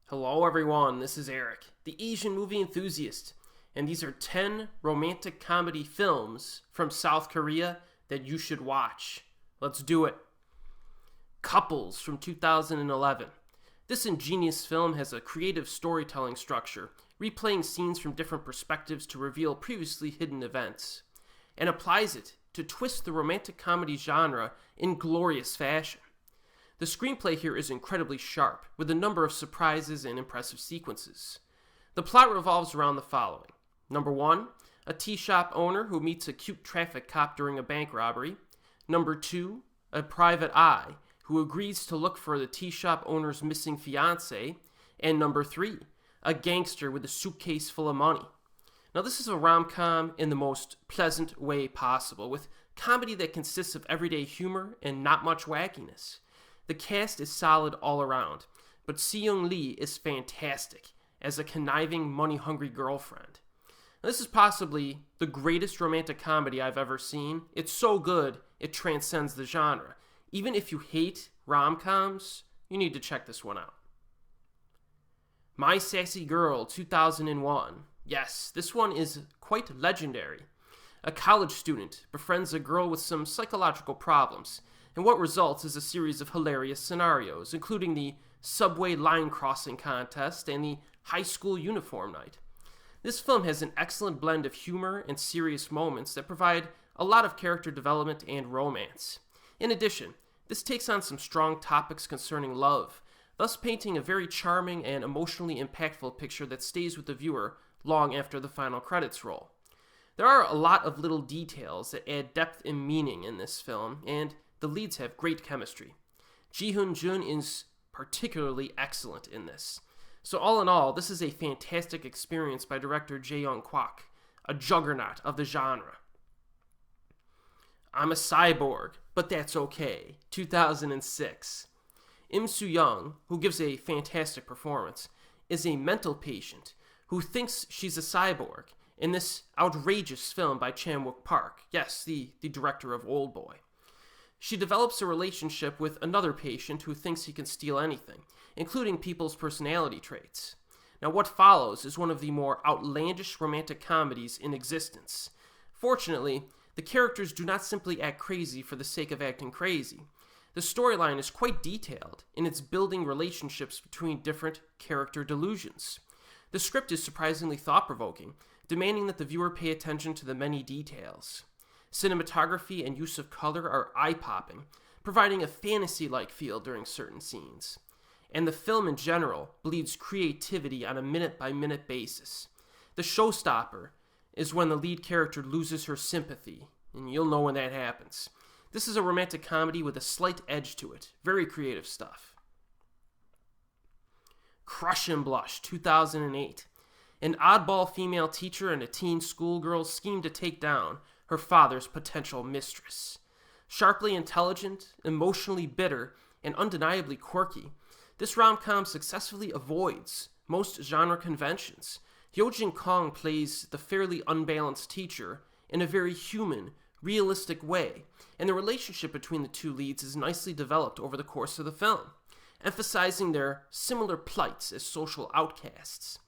Hello everyone, this is Erik, the Asian movie enthusiast, and these are 10 romantic comedy films from South Korea that you should watch. Let's do it. Couples from 2011. This ingenious film has a creative storytelling structure, replaying scenes from different perspectives to reveal previously hidden events, and applies it to twist the romantic comedy genre in glorious fashion. The screenplay here is incredibly sharp, with a number of surprises and impressive sequences. The plot revolves around the following. Number 1, a tea shop owner who meets a cute traffic cop during a bank robbery. Number 2, a private eye who agrees to look for the tea shop owner's missing fiancé. And number 3, a gangster with a suitcase full of money. Now this is a rom-com in the most pleasant way possible, with comedy that consists of everyday humor and not much wackiness. The cast is solid all around, but Seung-ryong is fantastic as a conniving, money-hungry girlfriend. Now, this is possibly the greatest romantic comedy I've ever seen. It's so good, it transcends the genre. Even if you hate rom-coms, you need to check this one out. My Sassy Girl, 2001. Yes, this one is quite legendary. A college student befriends a girl with some psychological problems, and what results is a series of hilarious scenarios, including the subway line crossing contest and the high school uniform night. This film has an excellent blend of humor and serious moments that provide a lot of character development and romance. In addition, this takes on some strong topics concerning love, thus painting a very charming and emotionally impactful picture that stays with the viewer long after the final credits roll. There are a lot of little details that add depth and meaning in this film, and the leads have great chemistry. Ji-hyun is particularly excellent in this. So all in all, this is a fantastic experience by director Ji-hyun, a juggernaut of the genre. I'm a Cyborg, but that's okay, 2006. Su-jeong, who gives a fantastic performance, is a mental patient who thinks she's a cyborg in this outrageous film by Chan-wook, yes, the director of Oldboy. She develops a relationship with another patient who thinks he can steal anything, including people's personality traits. Now, what follows is one of the more outlandish romantic comedies in existence. Fortunately, the characters do not simply act crazy for the sake of acting crazy. The storyline is quite detailed in its building relationships between different character delusions. The script is surprisingly thought-provoking, demanding that the viewer pay attention to the many details. Cinematography and use of color are eye-popping, providing a fantasy-like feel during certain scenes. And the film in general bleeds creativity on a minute-by-minute basis. The showstopper is when the lead character loses her sympathy, and you'll know when that happens. This is a romantic comedy with a slight edge to it. Very creative stuff. Crush and Blush, 2008. An oddball female teacher and a teen schoolgirl scheme to take down her father's potential mistress. Sharply intelligent, emotionally bitter, and undeniably quirky, this rom-com successfully avoids most genre conventions. Hyo-jin plays the fairly unbalanced teacher in a very human, realistic way, and the relationship between the two leads is nicely developed over the course of the film, emphasizing their similar plights as social outcasts.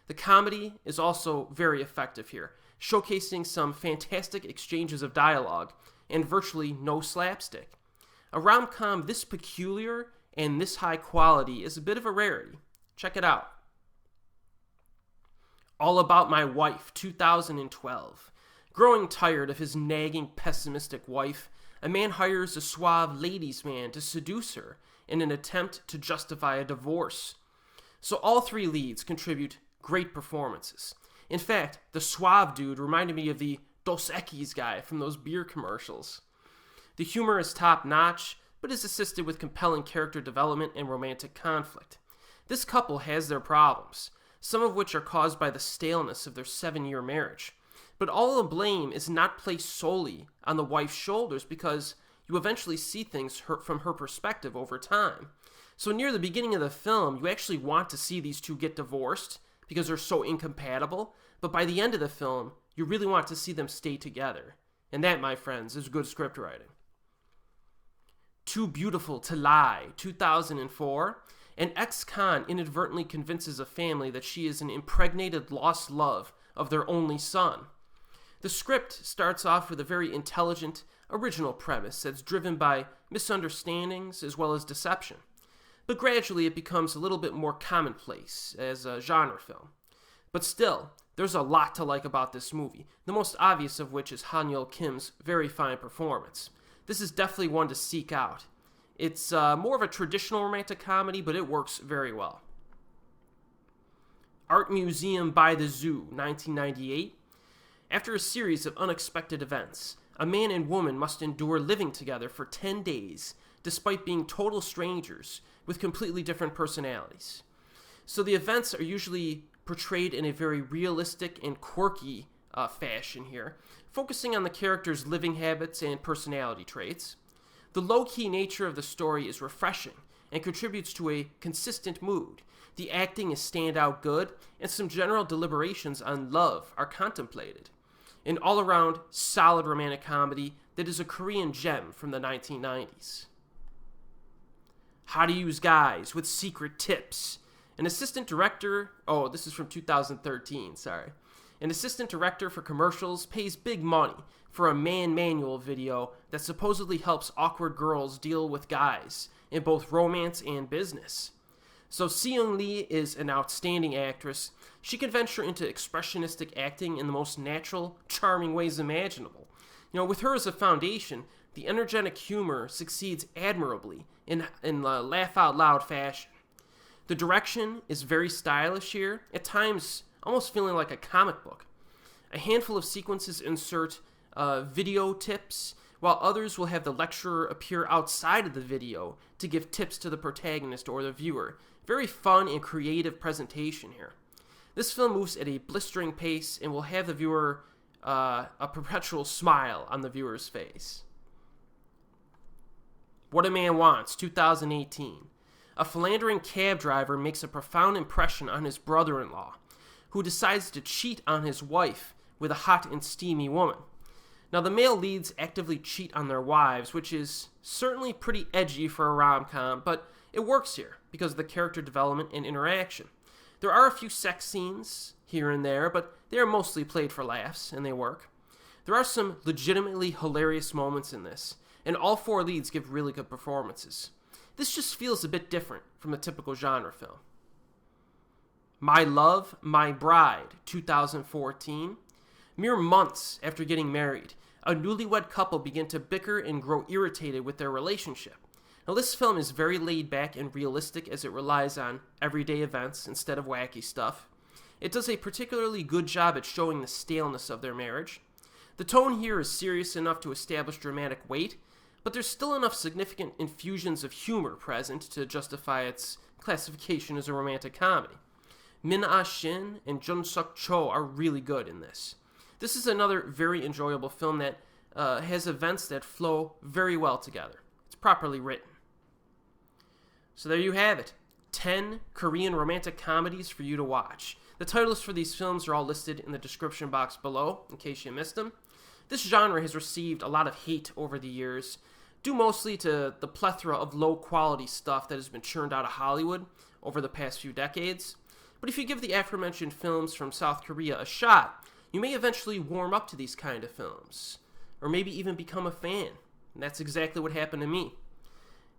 The comedy is also very effective here, showcasing some fantastic exchanges of dialogue and virtually no slapstick. A rom-com this peculiar and this high quality is a bit of a rarity. Check it out. All About My Wife, 2012. Growing tired of his nagging, pessimistic wife, a man hires a suave ladies' man to seduce her in an attempt to justify a divorce. So all three leads contribute great performances. In fact, the suave dude reminded me of the Dos Equis guy from those beer commercials. The humor is top-notch, but is assisted with compelling character development and romantic conflict. This couple has their problems, some of which are caused by the staleness of their 7-year marriage. But all the blame is not placed solely on the wife's shoulders because you eventually see things from her perspective over time. So near the beginning of the film, you actually want to see these two get divorced because they're so incompatible, but by the end of the film, you really want to see them stay together. And that, my friends, is good script writing. Too Beautiful to Lie, 2004. An ex-con inadvertently convinces a family that she is an impregnated lost love of their only son. The script starts off with a very intelligent, original premise that's driven by misunderstandings as well as deception. But gradually it becomes a little bit more commonplace as a genre film. But still, there's a lot to like about this movie, the most obvious of which is Ha-neul Kim's very fine performance. This is definitely one to seek out. It's more of a traditional romantic comedy, but it works very well. Art Museum by the Zoo, 1998. After a series of unexpected events, a man and woman must endure living together for 10 days, despite being total strangers with completely different personalities. So the events are usually portrayed in a very realistic and quirky fashion here, focusing on the characters' living habits and personality traits. The low-key nature of the story is refreshing and contributes to a consistent mood. The acting is standout good, and some general deliberations on love are contemplated. An all-around solid romantic comedy that is a Korean gem from the 1990s. How to Use Guys with Secret Tips. An assistant director, this is from 2013, sorry. An assistant director for commercials pays big money for a man manual video that supposedly helps awkward girls deal with guys in both romance and business. So Seung Lee is an outstanding actress. She can venture into expressionistic acting in the most natural, charming ways imaginable. With her as a foundation, the energetic humor succeeds admirably in laugh-out-loud fashion. The direction is very stylish here, at times almost feeling like a comic book. A handful of sequences insert video tips, while others will have the lecturer appear outside of the video to give tips to the protagonist or the viewer. Very fun and creative presentation here. This film moves at a blistering pace and will have the viewer a perpetual smile on the viewer's face. What a Man Wants, 2018. A philandering cab driver makes a profound impression on his brother-in-law, who decides to cheat on his wife with a hot and steamy woman. Now, the male leads actively cheat on their wives, which is certainly pretty edgy for a rom-com, but it works here because of the character development and interaction. There are a few sex scenes here and there, but they are mostly played for laughs, and they work. There are some legitimately hilarious moments in this, and all four leads give really good performances. This just feels a bit different from a typical genre film. My Love, My Bride, 2014. Mere months after getting married, a newlywed couple begin to bicker and grow irritated with their relationship. Now, this film is very laid back and realistic as it relies on everyday events instead of wacky stuff. It does a particularly good job at showing the staleness of their marriage. The tone here is serious enough to establish dramatic weight, but there's still enough significant infusions of humor present to justify its classification as a romantic comedy. Min Ah-shin and Jun Suk-cho are really good in this. This is another very enjoyable film that has events that flow very well together. It's properly written. So there you have it. 10 Korean romantic comedies for you to watch. The titles for these films are all listed in the description box below, in case you missed them. This genre has received a lot of hate over the years, due mostly to the plethora of low-quality stuff that has been churned out of Hollywood over the past few decades. But if you give the aforementioned films from South Korea a shot, you may eventually warm up to these kind of films, or maybe even become a fan. And that's exactly what happened to me.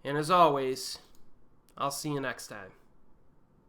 And as always, I'll see you next time.